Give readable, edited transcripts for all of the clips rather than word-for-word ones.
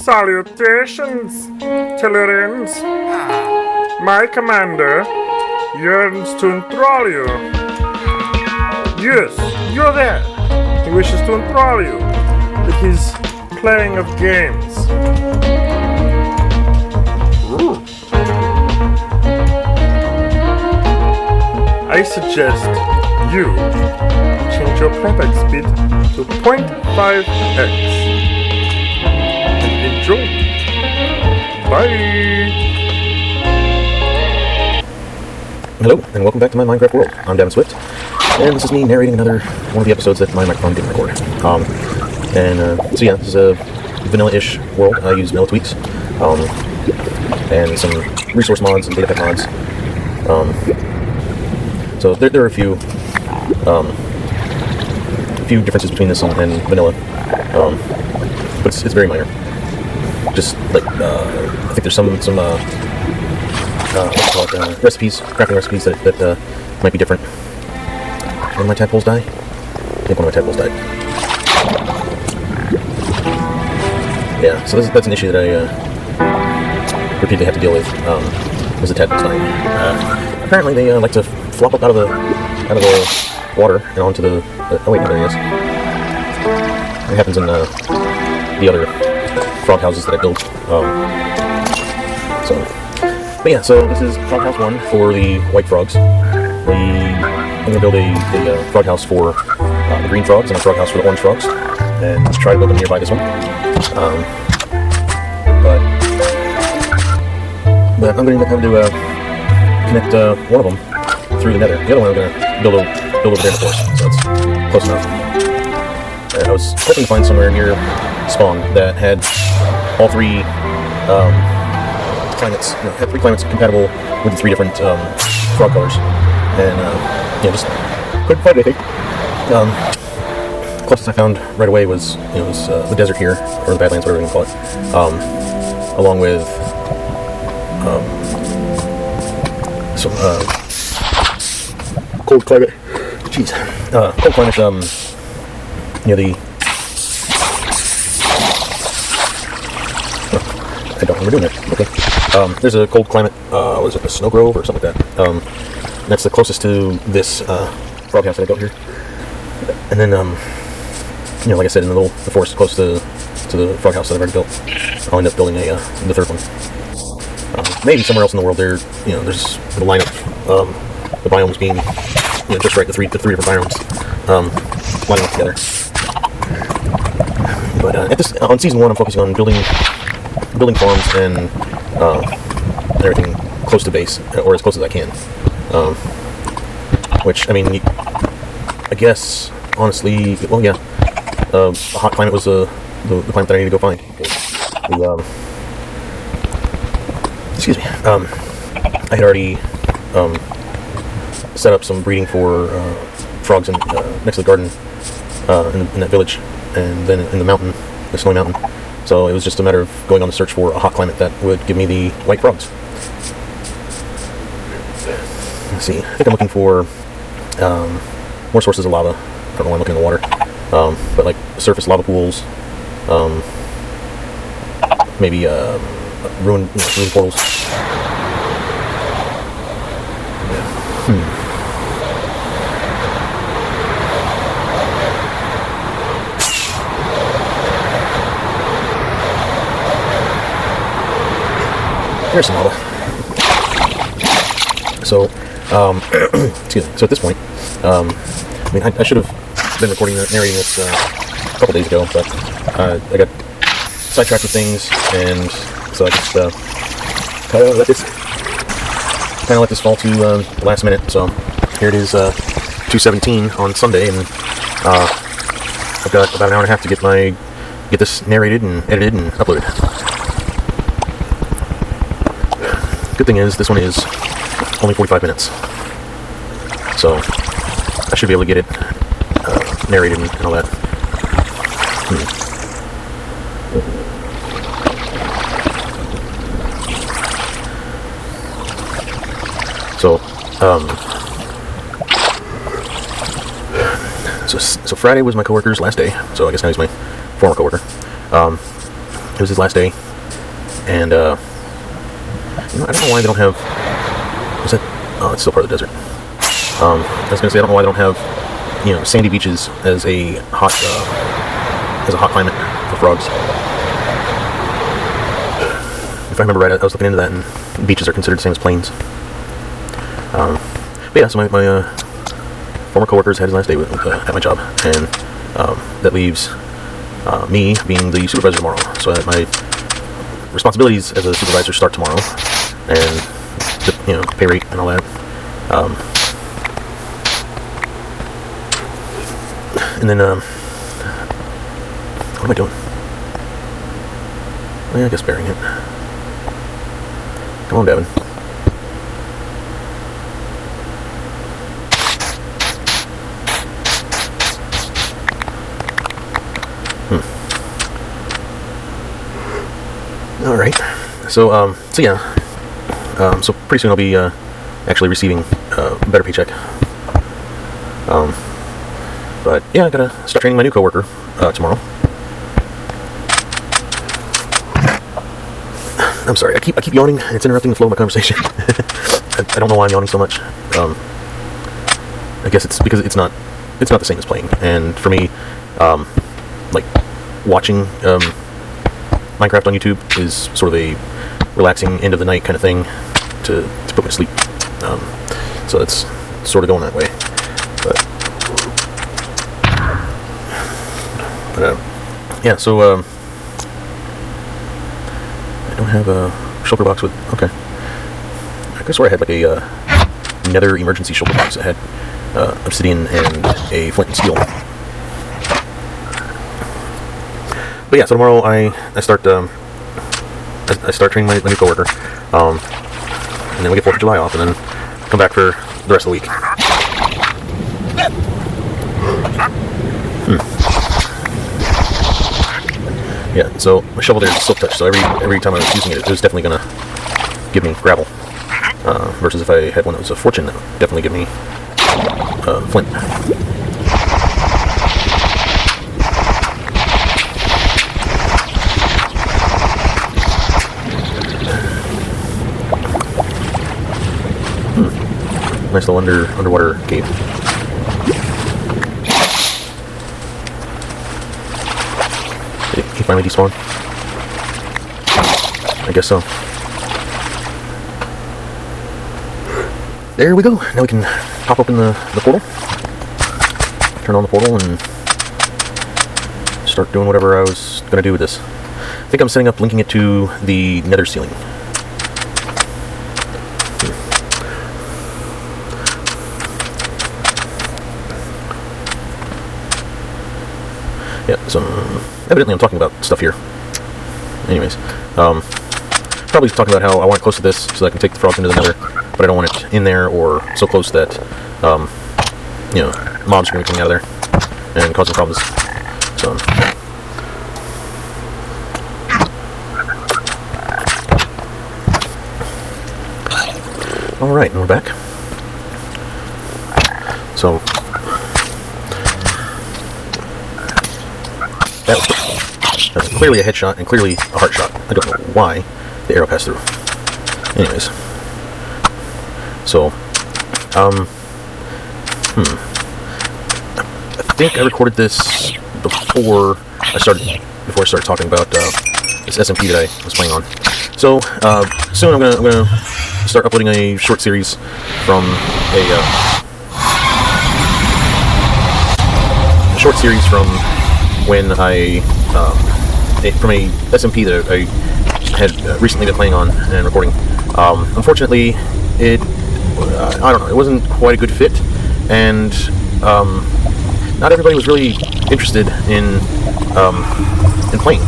Salutations, Telerians. My commander yearns to enthrall you. Yes, you're there. He wishes to enthrall you with his playing of games. Ooh. I suggest you change your playback speed to 0.5x. Enjoy. Bye. Hello, and welcome back to my Minecraft world. I'm Davin Swift, and this is me narrating another one of the episodes that my microphone didn't record. So yeah, this is a vanilla-ish world. I use vanilla tweaks, and some resource mods and data pack mods. So there are a few differences between this and vanilla, but it's very minor. Just like I think there's some recipes, crafting recipes that might be different. One of my tadpoles die? I think one of my tadpoles died. Yeah, so that's an issue that I repeatedly have to deal with. Is the tadpoles dying? Apparently they like to flop up out of the water and onto the. Oh wait, no, there he is. It happens in the other frog houses that I built. But yeah, so this is frog house 1 for the white frogs. I'm going to build a frog house for the green frogs and a frog house for the orange frogs, and try to build them nearby this one. But I'm going to have to connect one of them through the nether. The other one I'm going to build over there, of course, so it's close enough. And I was hoping to find somewhere near spawn that had all three climates, had 3 climates compatible with the 3 different frog colors, and just couldn't find anything. Closest I found right away was the desert here, or the Badlands, whatever you can call it, along with some cold climate. Jeez, cold climate. Near the. I don't remember doing it. Okay. There's a cold climate. What is it? A snow grove or something like that. That's the closest to this frog house that I built here. And then, like I said, in the forest close to the frog house that I've already built, I'll end up building the third one. Maybe somewhere else in the world there's the lineup, the biomes being just right, the three different biomes lining up together. But on season 1, I'm focusing on building farms and everything close to base, or as close as I can. Which, I mean, I guess, honestly, well, yeah, a hot climate was the climate that I need to go find. Excuse me. I had already set up some breeding for frogs next to the garden in that village, and then in the mountain, the snowy mountain. So it was just a matter of going on the search for a hot climate that would give me the white frogs. Let's see. I think I'm looking for more sources of lava. I don't know why I'm looking in the water, but like surface lava pools, maybe ruin portals. Here's some lava. So, excuse me. So at this point, I should have been narrating this a couple days ago, but I got sidetracked with things, and so I just kind of let this fall to the last minute. So here it is, 2:17 on Sunday, and I've got about an hour and a half to get this narrated and edited and uploaded. Good thing is, this one is only 45 minutes, so I should be able to get it narrated and all that. So Friday was my coworker's last day, so I guess now he's my former coworker. it was his last day, and I don't know why they don't have. Is that? Oh, it's still part of the desert. I was gonna say I don't know why they don't have, sandy beaches as a hot climate for frogs. If I remember right, I was looking into that, and beaches are considered the same as plains. But yeah, so my former coworkers had his last day at my job, and that leaves me being the supervisor tomorrow. So my responsibilities as a supervisor start tomorrow, and the pay rate and all that. And then what am I doing? Well, I guess burying it. Come on, Devin. All right. So yeah. So pretty soon I'll be actually receiving a better paycheck. But yeah, I gotta start training my new coworker tomorrow. I'm sorry, I keep yawning. It's interrupting the flow of my conversation. I don't know why I'm yawning so much. I guess it's because it's not the same as playing. And for me, like watching Minecraft on YouTube is sort of a relaxing end of the night kind of thing to put me to sleep. So it's sort of going that way. But yeah, so I don't have a shulker box with. Okay, I could swear I had like a nether emergency shulker box that had obsidian and a flint and steel. But yeah, so tomorrow I start training my new coworker, and then we get 4th of July off, and then come back for the rest of the week. Yeah, so my shovel there is silk touch, so every time I was using it, it was definitely gonna give me gravel. Versus if I had one that was a fortune, that would definitely give me flint. Nice little underwater cave. Did he finally despawn? I guess so. There we go. Now we can pop open the portal, turn on the portal, and start doing whatever I was going to do with this. I think I'm setting up linking it to the nether ceiling. Yeah, so evidently I'm talking about stuff here. Anyways, probably talking about how I want it close to this so that I can take the frogs into the nether, but I don't want it in there or so close that, mobs are going to be coming out of there and causing problems. So, alright, and we're back. So, that's clearly a headshot and clearly a heart shot. I don't know why the arrow passed through. Anyways. So, I think I recorded this before I started talking about this SMP that I was playing on. So, soon I'm gonna start uploading a short series from when I from a SMP that I had recently been playing on and recording. Unfortunately, I don't know, it wasn't quite a good fit, and not everybody was really interested in playing.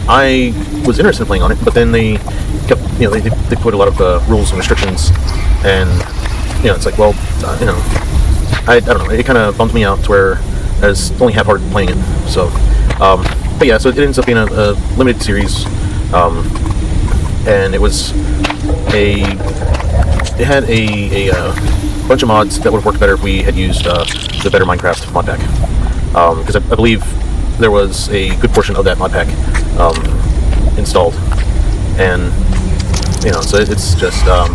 I was interested in playing on it, but then they kept, they put a lot of rules and restrictions, and it's like, well, I don't know, it kind of bummed me out to where I was only half-hearted playing it. So, but yeah, so it ends up being a limited series, and it had a bunch of mods that would have worked better if we had used the better Minecraft mod pack, because I believe there was a good portion of that mod pack installed, and so it's just oh,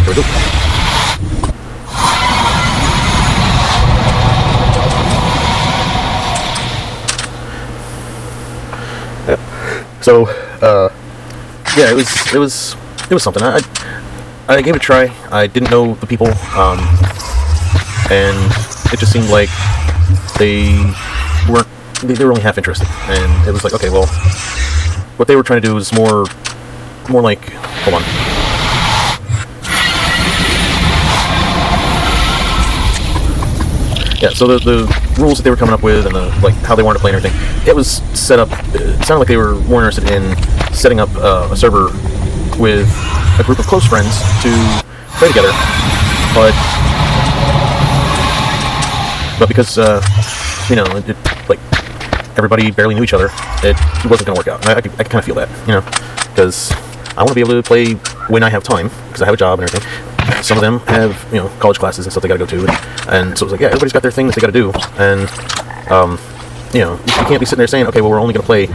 there we go. So yeah, it was something. I gave it a try. I didn't know the people, and it just seemed like they were only half interested, and it was like, okay, well, what they were trying to do was more like, hold on. Yeah, so the rules that they were coming up with and like how they wanted to play and everything, it was set up. It sounded like they were more interested in setting up a server with a group of close friends to play together, but because like everybody barely knew each other, it wasn't going to work out. I kind of feel that, because I want to be able to play when I have time, because I have a job and everything. Some of them have, college classes and stuff they got to go to, and so it was like, yeah, everybody's got their thing that they got to do, and you can't be sitting there saying, okay, well, we're only going to play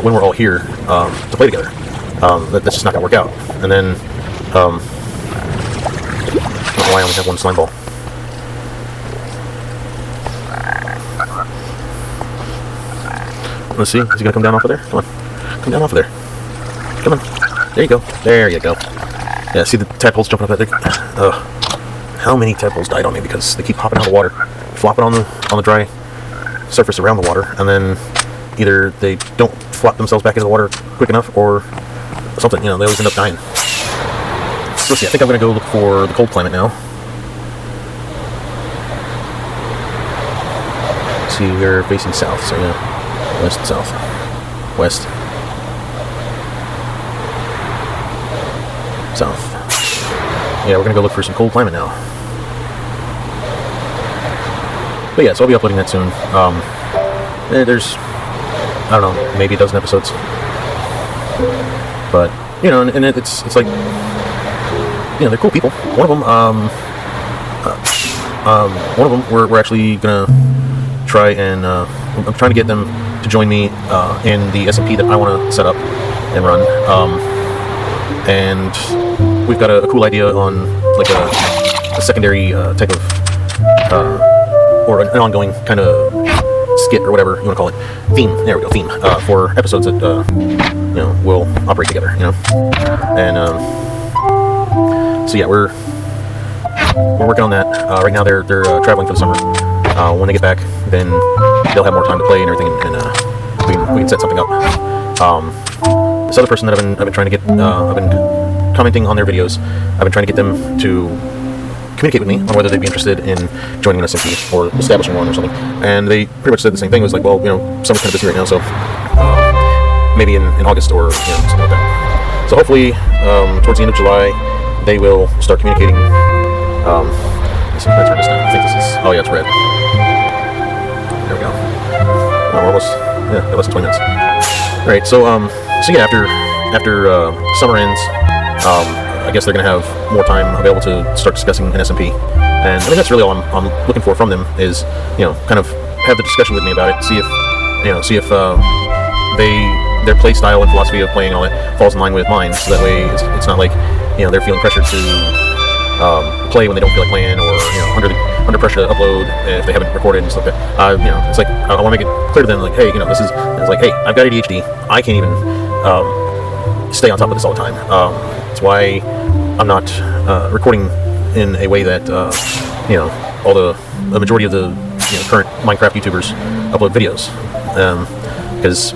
when we're all here to play together. That's just not going to work out. And then, I don't know why I only have one slime ball. Let's see, is he going to come down off of there? Come on, come down off of there. Come on, there you go, there you go. Yeah, see the tadpoles jumping up that thing? How many tadpoles died on me because they keep hopping out of the water, flopping on the dry surface around the water, and then either they don't flop themselves back into the water quick enough, or something. They always end up dying. So let's see. I think I'm gonna go look for the cold climate now. Let's see, we're facing south, so yeah, west, south, west, south. Yeah, we're gonna go look for some cold climate now. But yeah, so I'll be uploading that soon. There's, I don't know, maybe a dozen episodes. But and it's like, they're cool people. One of them, we're actually gonna try and I'm trying to get them to join me in the SMP that I want to set up and run. And we've got a cool idea on like a secondary type of or an ongoing kind of skit or whatever you want to call it, theme. There we go, theme for episodes that will operate together. And so yeah, we're working on that right now. They're traveling for the summer. When they get back, then they'll have more time to play and everything, and we can set something up. This other person that I've been trying to get, I've been commenting on their videos. I've been trying to get them to communicate with me on whether they'd be interested in joining an SMP or establishing one or something. And they pretty much said the same thing. It was like, well, summer's kind of busy right now, so maybe in August or something like that. So hopefully, towards the end of July, they will start communicating. Let's see if I turn this down. I think this is. Oh yeah, it's red. There we go. Oh, we're almost. Yeah, less than 20 minutes. All right. So yeah, after summer ends, I guess they're going to have more time available to start discussing an SMP, and I mean that's really all I'm looking for from them is kind of have the discussion with me about it, see if their play style and philosophy of playing and all that falls in line with mine, so that way it's not like they're feeling pressured to play when they don't feel like playing, or under pressure to upload if they haven't recorded and stuff like that. It's like I want to make it clear to them, like, hey, it's like, hey, I've got ADHD, I can't even stay on top of this all the time. That's why I'm not recording in a way that all the majority of the current Minecraft YouTubers upload videos, because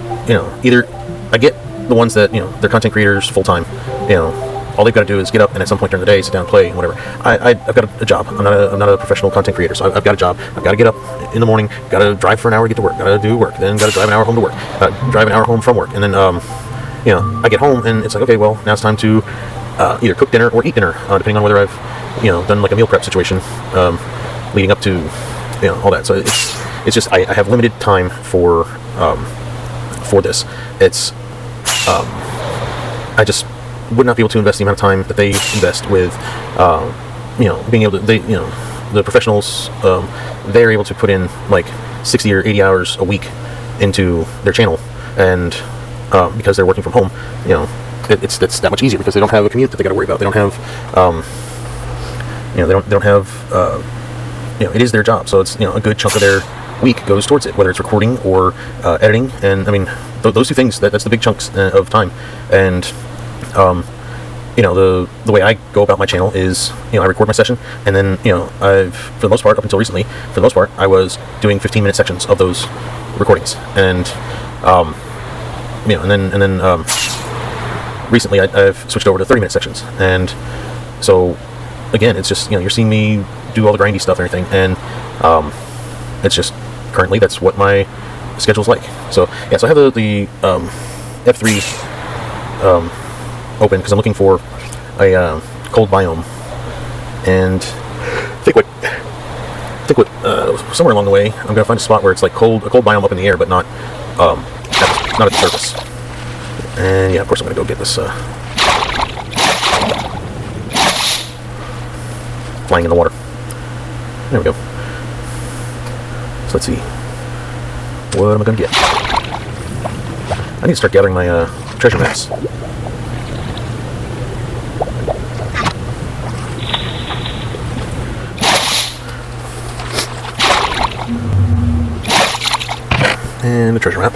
either I get the ones that they're content creators full time, all they've got to do is get up and at some point during the day sit down and play and whatever. I've got a job. I'm not a professional content creator, so I've got a job. I've got to get up in the morning, got to drive for an hour to get to work, got to do work, then got to drive an hour home to work, drive an hour home from work, and then I get home and it's like, okay, well, now it's time to either cook dinner or eat dinner, depending on whether I've done like a meal prep situation leading up to all that. So it's just I have limited time for this. It's I just would not be able to invest the amount of time that they invest with being able to the professionals. They're able to put in like 60 or 80 hours a week into their channel, and because they're working from home, it's that much easier because they don't have a commute that they got to worry about. They don't have, they don't have, it is their job, so it's a good chunk of their week goes towards it, whether it's recording or editing, and I mean those two things. That's the big chunks of time, and the way I go about my channel is I record my session, and then I've, for the most part, up until recently, for the most part, I was doing 15-minute sections of those recordings, and and then recently I've switched over to 30-minute sections, and so again it's just you're seeing me do all the grindy stuff and everything, and it's just currently that's what my schedule's like. So yeah, so I have the F3 open because I'm looking for a cold biome, and I think what somewhere along the way I'm gonna find a spot where it's like a cold biome up in the air, but not at the surface. And yeah, of course I'm gonna go get this flying in the water. There we go. So let's see. What am I gonna get? I need to start gathering my treasure maps. And a treasure map.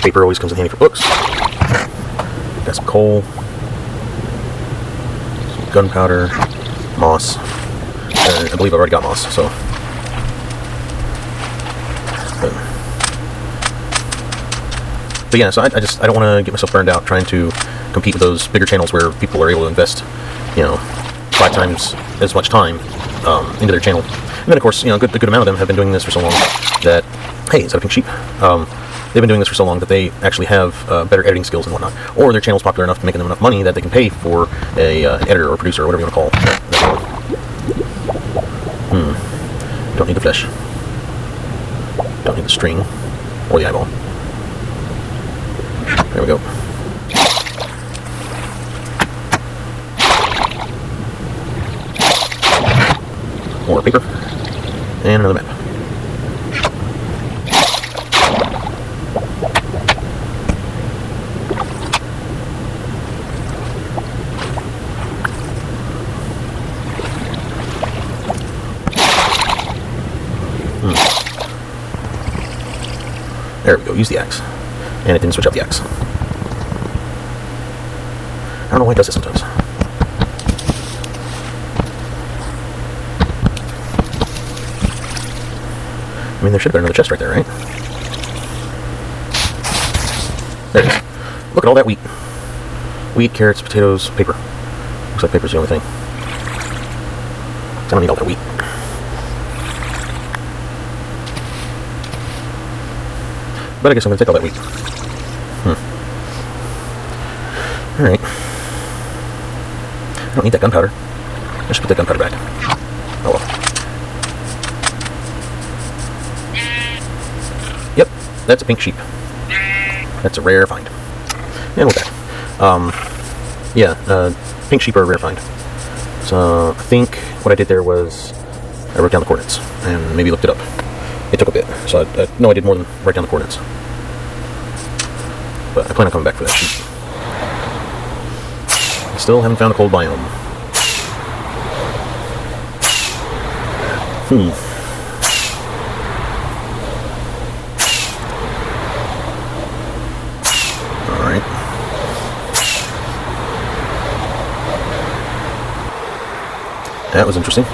Paper always comes in handy for books. Got some coal, some gunpowder, moss. I believe I've already got moss, so. But yeah, so I don't want to get myself burned out trying to compete with those bigger channels where people are able to invest, 5 times as much time into their channel. And then of course, a good amount of them have been doing this for so long that, hey, is that a pink sheep? They've been doing this for so long that they actually have better editing skills and whatnot, or their channel's popular enough to make them enough money that they can pay for an editor or producer or whatever you want to call that. Don't need the flesh. Don't need the string or the eyeball. There we go. More paper. And another map. There we go, use the axe. And it didn't switch out the axe. I don't know why it does this sometimes. I mean, there should have been another chest right there, right? There it is. Look at all that wheat. Wheat, carrots, potatoes, paper. Looks like paper's the only thing. I don't need all that wheat. But I guess I'm going to take all that wheat. Alright. I don't need that gunpowder. I should put that gunpowder back. Oh well. Yep, that's a pink sheep. That's a rare find. And we're back. Pink sheep are a rare find. So I think what I did there was I wrote down the coordinates and maybe looked it up. It took a bit, so I know I did more than write down the coordinates. But I plan on coming back for that sheep. Still haven't found a cold biome. Alright. That was interesting.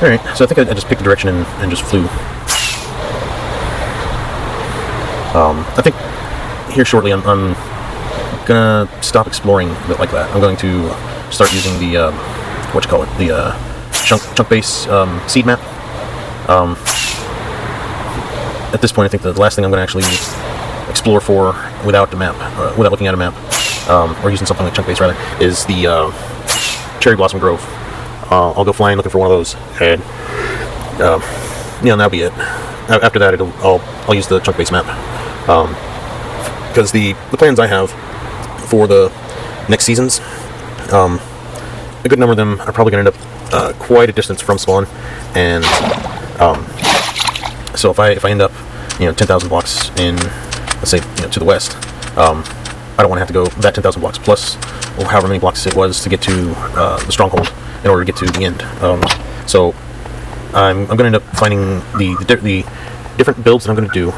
Alright, so I think I just picked a direction and just flew. I think here shortly I'm gonna stop exploring a bit like that. I'm going to start using the, the chunk base seed map. At this point I think the last thing I'm gonna actually explore for without the map, without looking at a map, or using something like chunk base rather, is the cherry blossom grove. I'll go flying looking for one of those, and that'll be it. after that, I'll use the chunk-based map. Because the plans I have for the next seasons, a good number of them are probably going to end up quite a distance from spawn, and so if I end up 10,000 blocks in, let's say, to the west, I don't want to have to go that 10,000 blocks plus or however many blocks it was to get to the stronghold in order to get to the end. So I'm going to end up finding the different builds that I'm going to do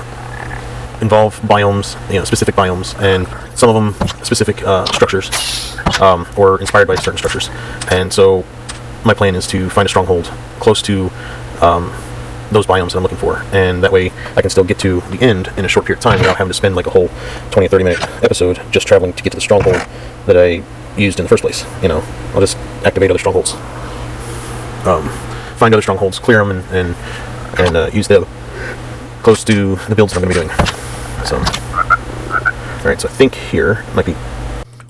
involve biomes, specific biomes, and some of them specific structures, or inspired by certain structures. And so my plan is to find a stronghold close to those biomes that I'm looking for, and that way I can still get to the end in a short period of time without having to spend like a whole 20 or 30 minute episode just traveling to get to the stronghold that I used in the first place. I'll just activate other strongholds, find other strongholds, clear them, and use them close to the builds that I'm going to be doing. So, alright, so I think here might be...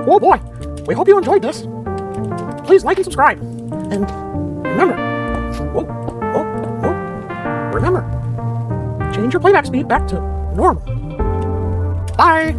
Oh boy, we hope you enjoyed this. Please like and subscribe. And remember, remember, change your playback speed back to normal. Bye!